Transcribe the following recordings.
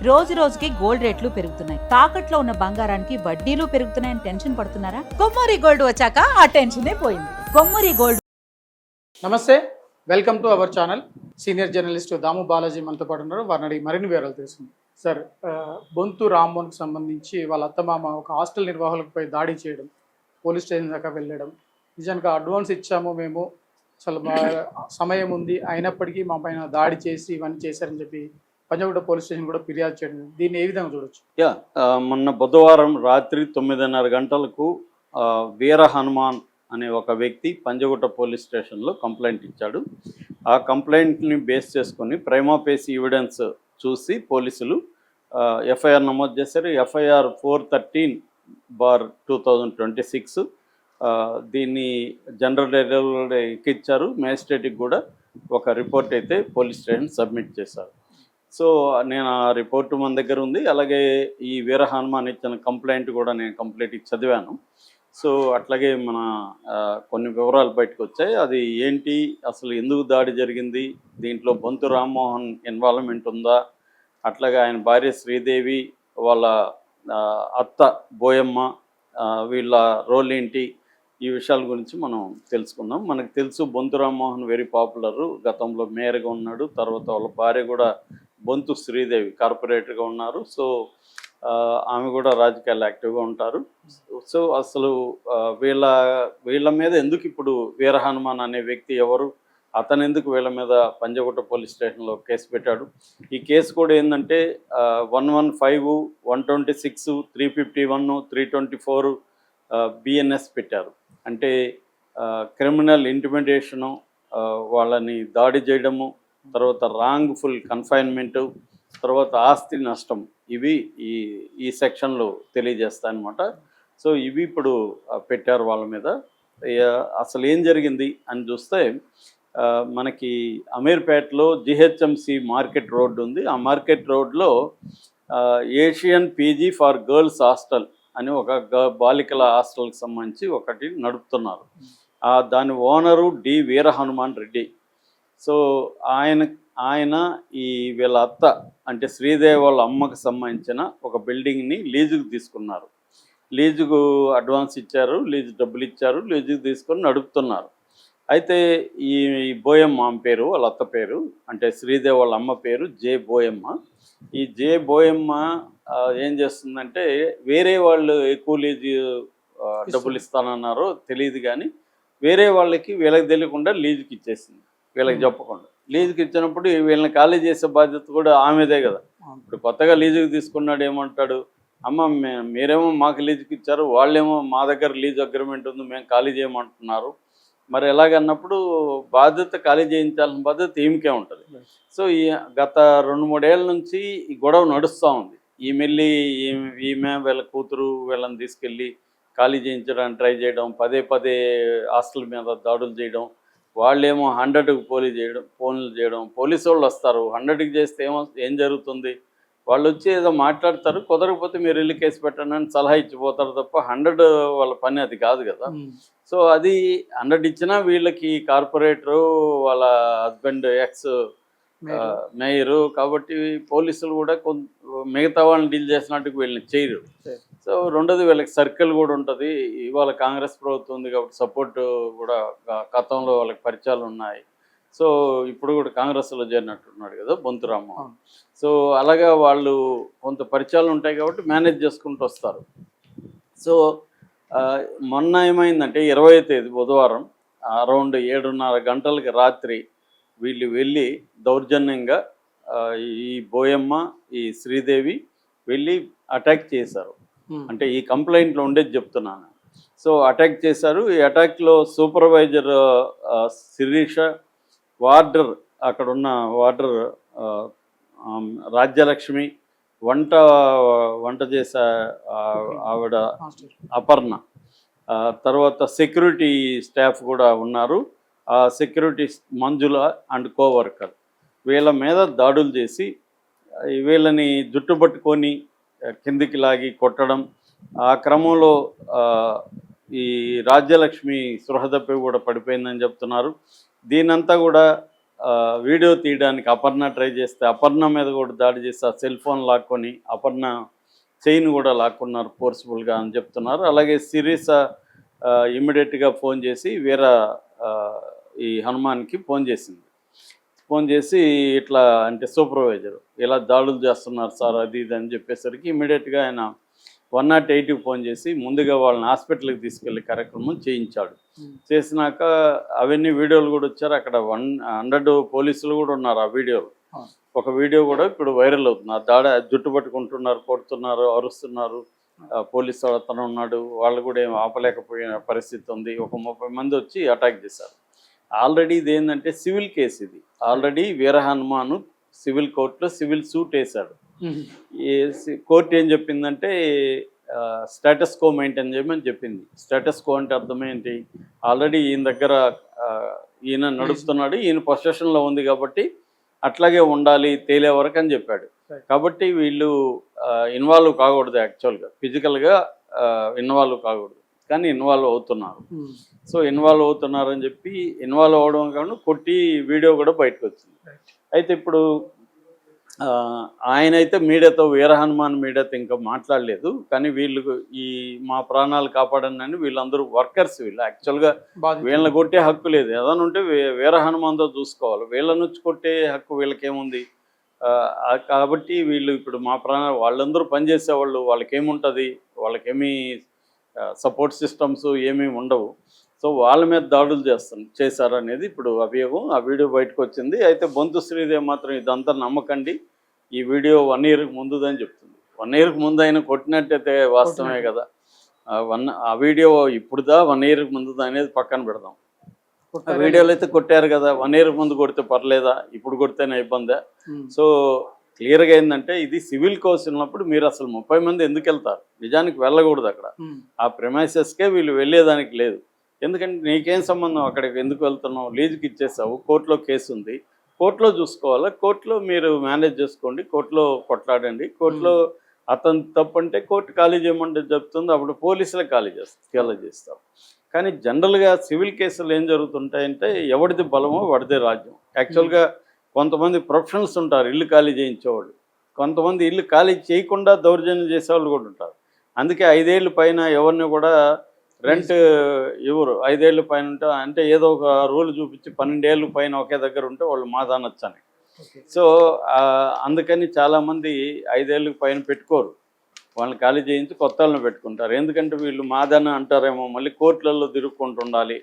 రోజు రోజుకి గోల్డ్ రేట్లు పెరుగుతున్నాయి. తాకట్లో ఉన్న బంగారానికి వడ్డీలు పెరుగుతున్నాయని టెన్షన్ పడుతున్నారా? కొమ్మూరి గోల్డ్ వచ్చాక ఆ టెన్షనే పోయింది. కొమ్మూరి గోల్డ్. నమస్తే, welcome to our channel. Senior journalist Damu Balaji మనతో పాటు ఉన్నారు. వారిని అడిగి మరిన్ని వివరాలు తెలుసుకుందాం. సార్, బొంతు రామ్మోహన్కి సంబంధించి వాళ్ళ అత్తమామ ఒక హాస్టల్ నిర్వాహకులపై దాడి చేయడం, పోలీస్ స్టేషన్ దాకా వెళ్ళడం, నిజానికి అడ్వాన్స్ ఇచ్చాము మేము, అసలు మా సమయం ఉంది అయినప్పటికీ మా పైన దాడి చేసి ఇవన్నీ చేశారని చెప్పి పంజాగుట్ట పోలీస్ స్టేషన్ కూడా ఫిర్యాదు చేయడం, దీన్ని ఏ విధంగా చూడొచ్చు? మొన్న బుధవారం రాత్రి 9:30 గంటలకు వీర హనుమాన్ అనే ఒక వ్యక్తి పంజగుట్ట పోలీస్ స్టేషన్లో కంప్లైంట్ ఇచ్చాడు. ఆ కంప్లైంట్ని బేస్ చేసుకొని ప్రైమా ఫేసి ఎవిడెన్స్ చూసి పోలీసులు ఎఫ్ఐఆర్ నమోదు చేశారు. ఎఫ్ఐఆర్ 413/2026 దీన్ని జనరల్ డైరెక్టర్ ఎక్కిచ్చారు. మేజిస్ట్రేట్కి కూడా ఒక రిపోర్ట్ అయితే పోలీస్ స్టేషన్ సబ్మిట్ చేశారు. సో నేను ఆ రిపోర్టు మన దగ్గర ఉంది. అలాగే ఈ వీర హనుమాన్ ఇచ్చిన కంప్లైంట్ కూడా నేను కంప్లీట్గా చదివాను. సో అట్లాగే మన కొన్ని వివరాలు బయటకు వచ్చాయి. అది ఏంటి, అసలు ఎందుకు దాడి జరిగింది, దీంట్లో బొంతు రామ్మోహన్ ఇన్వాల్వ్మెంట్ ఉందా, అట్లాగే ఆయన భార్య శ్రీదేవి, వాళ్ళ అత్త బోయమ్మ, వీళ్ళ రోల్ ఏంటి, ఈ విషయాల గురించి మనం తెలుసుకుందాం. మనకు తెలుసు బొంతు రామ్మోహన్ వెరీ పాపులరు, గతంలో మేయర్గా ఉన్నాడు. తర్వాత వాళ్ళ భార్య కూడా బొంతు శ్రీదేవి కార్పొరేటర్గా ఉన్నారు. సో ఆమె కూడా రాజకీయాలు యాక్టివ్గా ఉంటారు. సో అసలు వీళ్ళ మీద ఎందుకు ఇప్పుడు వీర హనుమాన్ అనే వ్యక్తి ఎవరు, అతను ఎందుకు వీళ్ళ మీద పంజగుట్ట పోలీస్ స్టేషన్లో కేసు పెట్టాడు? ఈ కేసు కూడా ఏంటంటే 115, 126, 351, 324 బిఎన్ఎస్ పెట్టారు. అంటే క్రిమినల్ ఇంటిమిడేషను, వాళ్ళని దాడి చేయడము, తర్వాత రాంగ్ఫుల్ కన్ఫైన్మెంటు, తర్వాత ఆస్తి నష్టం, ఇవి ఈ సెక్షన్లో తెలియజేస్తాయన్నమాట. సో ఇవి ఇప్పుడు పెట్టారు వాళ్ళ మీద. అసలు ఏం జరిగింది అని చూస్తే, మనకి అమీర్పేటలో జిహెచ్ఎంసి మార్కెట్ రోడ్డు ఉంది. ఆ మార్కెట్ రోడ్లో Asian PG for girls hostel అని ఒక బాలికల హాస్టల్కి సంబంధించి ఒకటి నడుపుతున్నారు. దాని ఓనరు డి వీర హనుమాన్ రెడ్డి. సో ఆయన ఈ వీళ్ళ అత్త అంటే శ్రీదేవి వాళ్ళ అమ్మకు సంబంధించిన ఒక బిల్డింగ్ని లీజుకు తీసుకున్నారు. లీజుకు అడ్వాన్స్ ఇచ్చారు, లీజు డబ్బులు ఇచ్చారు, లీజుకు తీసుకొని నడుపుతున్నారు. అయితే ఈ బోయమ్మ ఆమె పేరు, వాళ్ళ అత్త పేరు, అంటే శ్రీదేవి వాళ్ళ అమ్మ పేరు జే బోయమ్మ. ఈ జే బోయమ్మ ఏం చేస్తుందంటే, వేరే వాళ్ళు ఎక్కువ లీజు డబ్బులు ఇస్తానన్నారో తెలియదు కానీ వేరే వాళ్ళకి వీళ్ళకి తెలియకుండా లీజుకి ఇచ్చేసింది, వీళ్ళకి చెప్పకుండా. లీజుకి ఇచ్చినప్పుడు వీళ్ళని ఖాళీ చేసే బాధ్యత కూడా ఆమెదే కదా. ఇప్పుడు కొత్తగా లీజుకి తీసుకున్నాడు, ఏమంటాడు, అమ్మ మీరేమో మాకు లీజుకి ఇచ్చారు, వాళ్ళేమో మా దగ్గర లీజు అగ్రిమెంట్ ఉంది, మేము ఖాళీ చేయమంటున్నారు, మరి ఎలాగన్నప్పుడు బాధ్యత ఖాళీ చేయించాల్సిన బాధ్యత ఈమెకే ఉంటుంది. సో గత 2-3 ఏళ్ళ నుంచి ఈ గొడవ నడుస్తూ ఉంది. ఈమె వీళ్ళ కూతురు వీళ్ళని తీసుకెళ్ళి ఖాళీ చేయించడానికి ట్రై చేయడం, పదే హాస్టల్ మీద దాడులు చేయడం, వాళ్ళేమో 100కి ఫోన్లు చేయడం. పోలీసు వాళ్ళు వస్తారు, 100కి చేస్తే ఏం జరుగుతుంది, వాళ్ళు వచ్చి ఏదో మాట్లాడతారు, కుదరకపోతే మీరు వెళ్ళి కేసు పెట్టండి అని సలహా ఇచ్చిపోతారు తప్ప 100 వాళ్ళ పని అది కాదు కదా. సో అది 100 ఇచ్చినా వీళ్ళకి కార్పొరేటరు, వాళ్ళ హస్బెండ్ ఎక్స్ మేయరు కాబట్టి పోలీసులు కూడా మిగతా వాళ్ళని డీల్ చేసినట్టుకు వీళ్ళని చేయరు. సో రెండోది, వీళ్ళకి సర్కిల్ కూడా ఉంటుంది. ఇవాళ కాంగ్రెస్ ప్రభుత్వం ఉంది కాబట్టి సపోర్టు కూడా గతంలో వాళ్ళకి పరిచయాలు ఉన్నాయి. సో ఇప్పుడు కూడా కాంగ్రెస్లో చేరినట్టున్నాడు కదా బొంతు రామ్మోహన్. సో అలాగా వాళ్ళు కొంత పరిచయాలు ఉంటాయి కాబట్టి మేనేజ్ చేసుకుంటూ వస్తారు. సో మొన్న ఏమైందంటే 20వ తేదీ బుధవారం అరౌండ్ 7:30 గంటలకి రాత్రి వీళ్ళు వెళ్ళి దౌర్జన్యంగా ఈ బోయమ్మ, ఈ శ్రీదేవి వెళ్ళి అటాక్ చేశారు. అంటే ఈ కంప్లైంట్లో ఉండేది చెప్తున్నాను. సో అటాక్ చేశారు. ఈ అటాక్లో సూపర్వైజర్ శిరీష, వార్డర్, అక్కడున్న వార్డర్ రాజ్యలక్ష్మి, వంట చేసే ఆవిడ అపర్ణ, తర్వాత సెక్యూరిటీ స్టాఫ్ కూడా ఉన్నారు. ఆ సెక్యూరిటీ మంజుల అండ్ కోవర్కర్ వీళ్ళ మీద దాడులు చేసి వీళ్ళని జుట్టు పట్టుకొని కిందికి లాగి కొట్టడం. ఆ క్రమంలో ఈ రాజ్యలక్ష్మి స్పృహ తప్పి కూడా పడిపోయిందని చెప్తున్నారు. దీనంతా కూడా వీడియో తీయడానికి అపర్ణ ట్రై చేస్తే అపర్ణ మీద కూడా దాడి చేసి ఆ సెల్ ఫోన్ లాక్కొని అపర్ణ చైన్ కూడా లాక్కున్నారు ఫోర్స్ఫుల్గా అని చెప్తున్నారు. అలాగే సిరీస ఇమ్మీడియట్గా ఫోన్ చేసి ఈ హనుమాన్కి ఫోన్ చేసింది. ఫోన్ చేసి ఇట్లా అంటే సూపర్వైజర్ ఇలా దాడులు చేస్తున్నారు సార్ అది ఇది అని చెప్పేసరికి ఇమ్మీడియట్గా ఆయన 108కి ఫోన్ చేసి ముందుగా వాళ్ళని హాస్పిటల్కి తీసుకెళ్లి కార్యక్రమం చేయించాడు. చేసినాక అవన్నీ వీడియోలు కూడా వచ్చారు. అక్కడ 100 పోలీసులు కూడా ఉన్నారు ఆ వీడియోలు. ఒక వీడియో కూడా ఇప్పుడు వైరల్ అవుతుంది. ఆ దాడి జుట్టు పట్టుకుంటున్నారు, కొడుతున్నారు, అరుస్తున్నారు. పోలీసు అతను ఉన్నాడు, వాళ్ళు కూడా ఏం ఆపలేకపోయిన పరిస్థితి ఉంది. ఒక 30 మంది వచ్చి అటాక్ చేశారు. ఆల్రెడీ ఇది ఏంటంటే సివిల్ కేసు. ఇది ఆల్రెడీ వీర హనుమాను సివిల్ కోర్టులో సివిల్ సూట్ వేశాడు. కోర్టు ఏం చెప్పిందంటే స్టేటస్ కో మెయింటైన్ చేయమని చెప్పింది. స్టేటస్ కో అంటే అర్థం ఏంటి? ఆల్రెడీ ఈయన దగ్గర ఈయన నడుస్తున్నాడు, ఈయన పొజిషన్లో ఉంది కాబట్టి అట్లాగే ఉండాలి తేలే వరకు అని చెప్పాడు. కాబట్టి వీళ్ళు ఇన్వాల్వ్ కాకూడదు, యాక్చువల్గా ఫిజికల్గా ఇన్వాల్వ్ కాకూడదు, కానీ ఇన్వాల్వ్ అవుతున్నారు. సో ఇన్వాల్వ్ అవుతున్నారని చెప్పి ఇన్వాల్వ్ అవ్వడం కాకుండా కొట్టి వీడియో కూడా బయటకు వచ్చింది. అయితే ఇప్పుడు ఆయన అయితే మీడియాతో వీర హనుమాన్ మీడియాతో ఇంకా మాట్లాడలేదు. కానీ వీళ్ళు ఈ మా ప్రాణాలు కాపాడండి అని వీళ్ళందరూ వర్కర్స్. వీళ్ళు యాక్చువల్గా వీళ్ళని కొట్టే హక్కు లేదు. ఏదైనా ఉంటే వీర హనుమాన్తో చూసుకోవాలి. వీళ్ళ నుంచి కొట్టే హక్కు వీళ్ళకేముంది? కాబట్టి వీళ్ళు ఇప్పుడు మా ప్రాణాలు వాళ్ళందరూ పనిచేసేవాళ్ళు, వాళ్ళకేముంటుంది? వాళ్ళకేమీ సపోర్ట్ సిస్టమ్స్ ఏమీ ఉండవు. సో వాళ్ళ మీద దాడులు చేశారనేది ఇప్పుడు అభియోగం. ఆ వీడియో బయటకు వచ్చింది. అయితే బొంతు శ్రీదేవి మాత్రం ఇదంతా నమ్మకండి, ఈ వీడియో 1 ఇయర్కి ముందుదని చెప్తుంది. 1 ఇయర్కి ముందు అయినా కొట్టినట్టయితే వాస్తవమే కదా. ఆ వీడియో ఇప్పుడుదా 1 ఇయర్కి ముందుదా అనేది పక్కన పెడదాం. ఆ వీడియోలు అయితే కొట్టారు కదా, 1 ఇయర్కి ముందు కొడితే పర్లేదా, ఇప్పుడు కొడితేనే ఇబ్బందా? సో క్లియర్గా ఏంటంటే ఇది సివిల్ కోర్స్ ఉన్నప్పుడు మీరు అసలు 30 మంది ఎందుకు వెళ్తారు? నిజానికి వెళ్ళకూడదు. అక్కడ ఆ ప్రెమైసెస్కే వీళ్ళు వెళ్ళేదానికి లేదు. ఎందుకంటే నీకేం సంబంధం, అక్కడికి ఎందుకు వెళ్తున్నావు? లీజుకి ఇచ్చేసావు, కోర్టులో కేసు ఉంది, కోర్టులో చూసుకోవాలా, కోర్టులో మీరు మేనేజ్ చేసుకోండి, కోర్టులో కొట్లాడండి. కోర్టులో అతను తప్పంటే కోర్టు ఖాళీ చేయమంటే చెప్తుంది, అప్పుడు పోలీసులే ఖాళీ చేస్తారు. కానీ జనరల్గా సివిల్ కేసులు ఏం జరుగుతుంటాయంటే ఎవరిది బలమో వాడిదే రాజ్యం. యాక్చువల్గా కొంతమంది ప్రొఫెషనల్స్ ఉంటారు ఇల్లు ఖాళీ చేయించేవాళ్ళు, కొంతమంది ఇల్లు ఖాళీ చేయకుండా దౌర్జన్యం చేసేవాళ్ళు కూడా ఉంటారు. అందుకే 5 ఏళ్ళ పైన ఎవరిని కూడా రెంట్ ఎవరు 5 ఏళ్ళ పైన ఉంటే అంటే ఏదో ఒక రూల్ చూపించి 12 ఏళ్ళ పైన ఒకే దగ్గర ఉంటే వాళ్ళు మాదానొచ్చని. సో అందుకని చాలామంది 5 ఏళ్ళ పైన పెట్టుకోరు, వాళ్ళని ఖాళీ చేయించి కొత్త వాళ్ళని పెట్టుకుంటారు. ఎందుకంటే వీళ్ళు మాదాన అంటారేమో, మళ్ళీ కోర్టులలో తిరుగుకుంటూ ఉండాలి.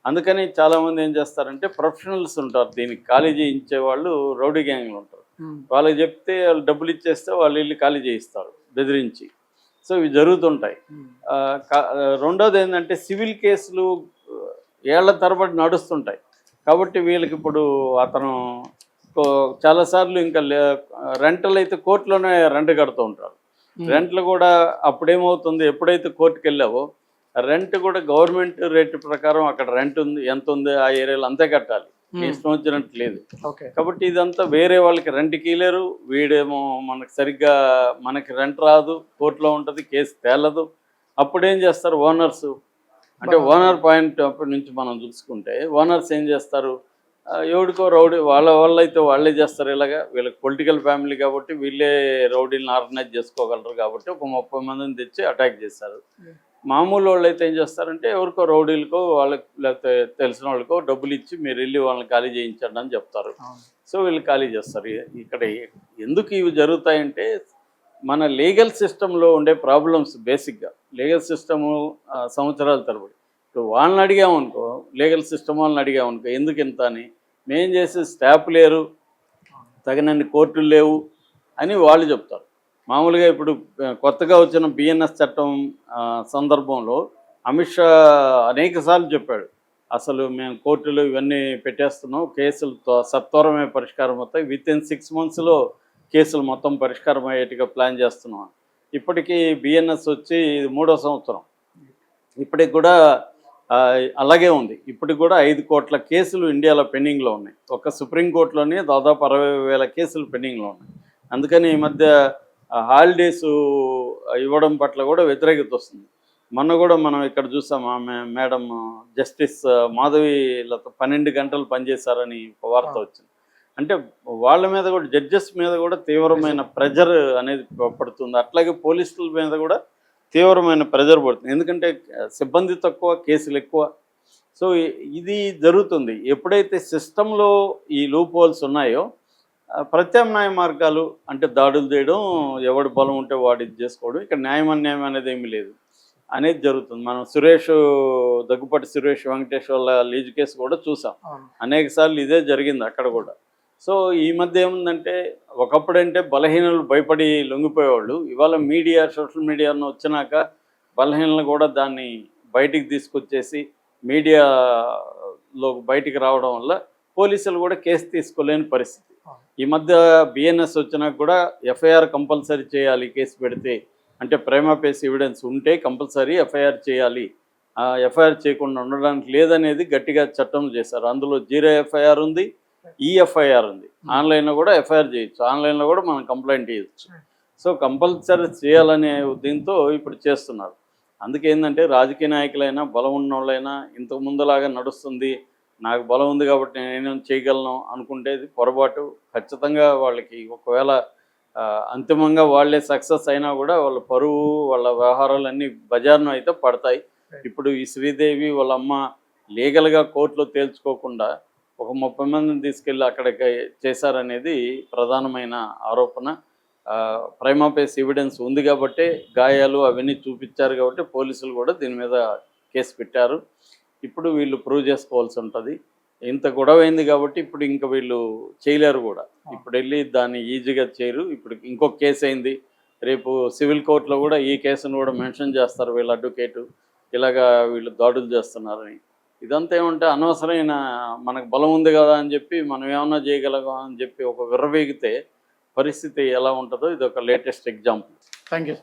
అందుకని చాలామంది ఏం చేస్తారంటే ప్రొఫెషనల్స్ ఉంటారు, దీనికి ఖాళీ చేయించే వాళ్ళు రౌడీ గ్యాంగ్లు ఉంటారు. వాళ్ళకి చెప్తే వాళ్ళు డబ్బులు ఇచ్చేస్తే వాళ్ళు ఇల్లు ఖాళీ చేయిస్తారు బెదిరించి. సో ఇవి జరుగుతుంటాయి. రెండోది ఏంటంటే సివిల్ కేసులు ఏళ్ల తరబడి నడుస్తుంటాయి. కాబట్టి వీళ్ళకి ఇప్పుడు అతను చాలాసార్లు ఇంకా రెంటలు అయితే కోర్టులోనే రెంట్ కడుతూ ఉంటారు. రెంట్లు కూడా అప్పుడేమవుతుంది, ఎప్పుడైతే కోర్టుకు వెళ్ళావో రెంట్ కూడా గవర్నమెంట్ రేట్ ప్రకారం అక్కడ రెంట్ ఉంది, ఎంత ఉంది ఆ ఏరియాలో అంతే కట్టాలి, ఇష్టం వచ్చినట్టు లేదు. కాబట్టి ఇదంతా వేరే వాళ్ళకి రెంట్కి ఇవ్వలేరు. వీడేమో మనకి రెంట్ రాదు, కోర్టులో ఉంటుంది, కేసు తేలదు. అప్పుడేం చేస్తారు ఓనర్స్, అంటే ఓనర్ పాయింట్ నుంచి మనం చూసుకుంటే ఓనర్స్ ఏం చేస్తారు, ఎవడికో రౌడీ వాళ్ళ అయితే వాళ్ళే చేస్తారు. ఇలాగా వీళ్ళకి పొలిటికల్ ఫ్యామిలీ కాబట్టి వీళ్ళే రౌడీలను ఆర్గనైజ్ చేసుకోగలరు కాబట్టి ఒక 30 మందిని తెచ్చి అటాక్ చేస్తారు. మామూలు వాళ్ళు అయితే ఏం చేస్తారంటే ఎవరికో రౌడీలకో వాళ్ళకి లేకపోతే తెలిసిన వాళ్ళకో డబ్బులు ఇచ్చి మీరు వెళ్ళి వాళ్ళని ఖాళీ చేయించండి అని చెప్తారు. సో వీళ్ళు ఖాళీ చేస్తారు. ఇక్కడ ఎందుకు ఇవి జరుగుతాయంటే మన లీగల్ సిస్టంలో ఉండే ప్రాబ్లమ్స్. బేసిక్గా లీగల్ సిస్టము సంవత్సరాల తరబడి ఇప్పుడు వాళ్ళని అడిగామనుకో, లీగల్ సిస్టమ్ వాళ్ళని అడిగామనుకో ఎందుకు ఇంత అని, మేం చేసే స్టాఫ్ లేరు, తగినన్ని కోర్టులు లేవు అని వాళ్ళు చెప్తారు. మామూలుగా ఇప్పుడు కొత్తగా వచ్చిన బిఎన్ఎస్ చట్టం సందర్భంలో అమిత్ షా అనేకసార్లు చెప్పాడు, అసలు మేము కోర్టులు ఇవన్నీ పెట్టేస్తున్నాం, కేసులు సత్వరమే పరిష్కారం అవుతాయి, వితిన్ 6 monthsలో కేసులు మొత్తం పరిష్కారం అయ్యేట్టుగా ప్లాన్ చేస్తున్నాం. ఇప్పటికీ బిఎన్ఎస్ వచ్చి 3వ సంవత్సరం, ఇప్పటికి కూడా అలాగే ఉంది. ఇప్పటికి కూడా 5 కోట్ల కేసులు ఇండియాలో పెండింగ్లో ఉన్నాయి. ఒక సుప్రీంకోర్టులోనే దాదాపు 60,000 కేసులు పెండింగ్లో ఉన్నాయి. అందుకని ఈ మధ్య హాలిడేస్ ఇవ్వడం పట్ల కూడా వ్యతిరేకత వస్తుంది. మొన్న కూడా మనం ఇక్కడ చూసాం, ఆమె మేడం జస్టిస్ మాధవి లత 12 గంటలు పనిచేశారని ఒక వార్త వచ్చింది. అంటే వాళ్ళ మీద కూడా, జడ్జెస్ మీద కూడా తీవ్రమైన ప్రెజర్ అనేది పడుతుంది. అట్లాగే పోలీసుల మీద కూడా తీవ్రమైన ప్రెజర్ పడుతుంది. ఎందుకంటే సిబ్బంది తక్కువ, కేసులు ఎక్కువ. సో ఇది జరుగుతుంది. ఎప్పుడైతే సిస్టంలో ఈ లూప్ హోల్స్ ఉన్నాయో ప్రత్యామ్నాయ మార్గాలు, అంటే దాడులు చేయడం, ఎవడు బలం ఉంటే వాడు ఇది చేసుకోవడం, ఇక్కడ న్యాయం అన్యాయం అనేది ఏమీ లేదు అనేది జరుగుతుంది. మనం దగ్గుపాటి సురేష్ వెంకటేష్ వాళ్ళ లీజ్ కేసు కూడా చూసాం. అనేక సార్లు ఇదే జరిగింది అక్కడ కూడా. సో ఈ మధ్య ఏముందంటే, ఒకప్పుడంటే బలహీనులు భయపడి లొంగిపోయేవాళ్ళు. ఇవాళ మీడియా, సోషల్ మీడియాను వచ్చినాక బలహీనలు కూడా దాన్ని బయటికి తీసుకొచ్చేసి మీడియాలో బయటికి రావడం వల్ల పోలీసులు కూడా కేసు తీసుకోలేని పరిస్థితి. ఈ మధ్య బిఎన్ఎస్ వచ్చినాక కూడా ఎఫ్ఐఆర్ కంపల్సరీ చేయాలి కేసు పెడితే, అంటే ప్రైమా ఫేసి ఎవిడెన్స్ ఉంటే కంపల్సరీ ఎఫ్ఐఆర్ చేయాలి, ఎఫ్ఐఆర్ చేయకుండా ఉండడానికి లేదనేది గట్టిగా చట్టం చేశారు. అందులో 0 ఎఫ్ఐఆర్ ఉంది, ఈఎఫ్ఐఆర్ ఉంది. ఆన్లైన్లో కూడా ఎఫ్ఐఆర్ చేయొచ్చు, ఆన్లైన్లో కూడా మనం కంప్లైంట్ చేయొచ్చు. సో కంపల్సరీ చేయాలనే దీంతో ఇప్పుడు చేస్తున్నారు. అందుకే ఏంటంటే, రాజకీయ నాయకులైనా బలం ఉన్న వాళ్ళైనా ఇంతకు ముందులాగా నడుస్తుంది, నాకు బలం ఉంది కాబట్టి నేనేం చేయగలను అనుకుంటే ఇది పొరపాటు. ఖచ్చితంగా వాళ్ళకి ఒకవేళ అంతిమంగా వాళ్ళే సక్సెస్ అయినా కూడా వాళ్ళ పరువు, వాళ్ళ వ్యవహారాలన్నీ బజార్ను అయితే పడతాయి. ఇప్పుడు ఈ శ్రీదేవి వాళ్ళ అమ్మ లీగల్గా కోర్టులో తేల్చుకోకుండా ఒక 30 మందిని తీసుకెళ్ళి అక్కడికి చేశారనేది ప్రధానమైన ఆరోపణ. ప్రైమా ఫేసి ఎవిడెన్స్ ఉంది కాబట్టి, గాయాలు అవన్నీ చూపించారు కాబట్టి పోలీసులు కూడా దీని మీద కేసు పెట్టారు. ఇప్పుడు వీళ్ళు ప్రూవ్ చేసుకోవాల్సి ఉంటుంది. ఇంత గొడవ అయింది కాబట్టి ఇప్పుడు ఇంకా వీళ్ళు చేయలేరు కూడా. ఇప్పుడు వెళ్ళి దాన్ని ఈజీగా చేయరు. ఇప్పుడు ఇంకొక కేసు అయింది, రేపు సివిల్ కోర్టులో కూడా ఈ కేసును కూడా మెన్షన్ చేస్తారు వీళ్ళ అడ్వకేటు, ఇలాగా వీళ్ళు దాడులు చేస్తున్నారని. ఇదంతా ఏమంటే అనవసరమైన, మనకు బలం ఉంది కదా అని చెప్పి మనం ఏమన్నా చేయగలగా అని చెప్పి ఒక విర్రవీగితే పరిస్థితి ఎలా ఉంటుందో ఇది ఒక లేటెస్ట్ ఎగ్జాంపుల్. Thank you.